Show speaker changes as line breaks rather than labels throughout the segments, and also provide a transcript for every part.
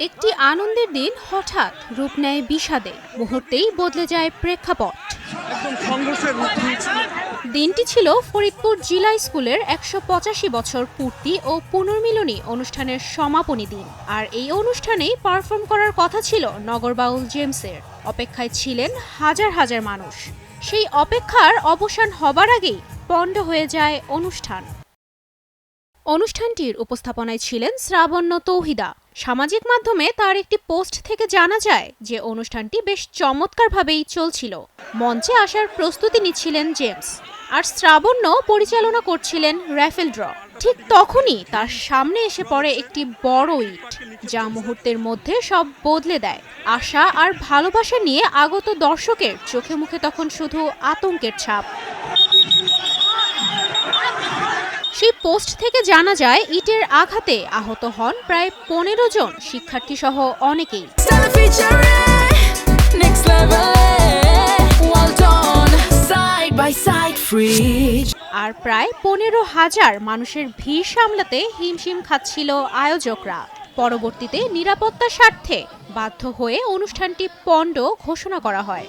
একটি আনন্দের দিন হঠাৎ রূপ নেয় বিষাদে, মুহূর্তেই বদলে যায় প্রেক্ষাপট। দিনটি ছিল ফরিদপুর জিলা স্কুলের ১৮৫ বছর পূর্তি ও পুনর্মিলনী অনুষ্ঠানের সমাপনী দিন। আর এই অনুষ্ঠানেই পারফর্ম করার কথা ছিল নগরবাউল জেমসের। অপেক্ষায় ছিলেন হাজার হাজার মানুষ। সেই অপেক্ষার অবসান হবার আগেই পণ্ড হয়ে যায় অনুষ্ঠানটির উপস্থাপনায় ছিলেন শ্রাবণ্য তৌহিদা। সামাজিক মাধ্যমে তার একটি পোস্ট থেকে জানা যায় যে অনুষ্ঠানটি বেশ চমৎকারভাবেই চলছিল। মঞ্চে আসার প্রস্তুতি নিচ্ছিলেন জেমস, আর শ্রাবণ্য পরিচালনা করছিলেন র্যাফেল ড্র। ঠিক তখনই তার সামনে এসে পড়ে একটি বড় ইট, যা মুহূর্তের মধ্যে সব বদলে দেয়। আশা আর ভালোবাসা নিয়ে আগত দর্শকের চোখে মুখে তখন শুধু আতঙ্কের ছাপ। সেই পোস্ট থেকে জানা যায় ইটের আঘাতে আহত হন প্রায় ১৫ জন শিক্ষার্থী সহ অনেকেই। আর প্রায় ১৫,০০০ মানুষের ভিড় সামলাতে হিমশিম খাচ্ছিল আয়োজকরা। পরবর্তীতে নিরাপত্তার স্বার্থে বাধ্য হয়ে অনুষ্ঠানটি পণ্ড ঘোষণা করা হয়।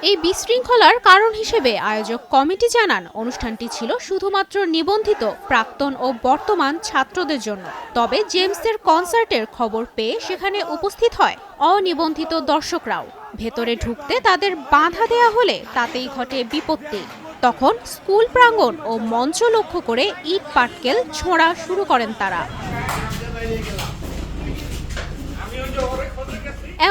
এই বিশৃঙ্খলার কারণ হিসেবে আয়োজক কমিটি জানান, অনুষ্ঠানটি ছিল শুধুমাত্র নিবন্ধিত প্রাক্তন ও বর্তমান ছাত্রদের জন্য। তবে জেমসের কনসার্টের খবর পেয়ে সেখানে উপস্থিত হয় অনিবন্ধিত দর্শকরাও। ভেতরে ঢুকতে তাদের বাধা দেয়া হলে তাতেই ঘটে বিপত্তি। তখন স্কুল প্রাঙ্গণ ও মঞ্চ লক্ষ্য করে ইট পাটকেল ছোঁড়া শুরু করেন তারা।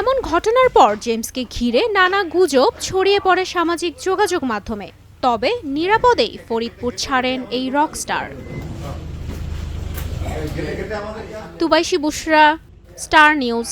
এমন ঘটনার পর জেমসকে ঘিরে নানা গুজব ছড়িয়ে পড়ে সামাজিক যোগাযোগ মাধ্যমে। তবে নিরাপদেই ফরিদপুর ছাড়েন এই রকস্টার। তুবাইশি বুশরা, স্টার নিউজ।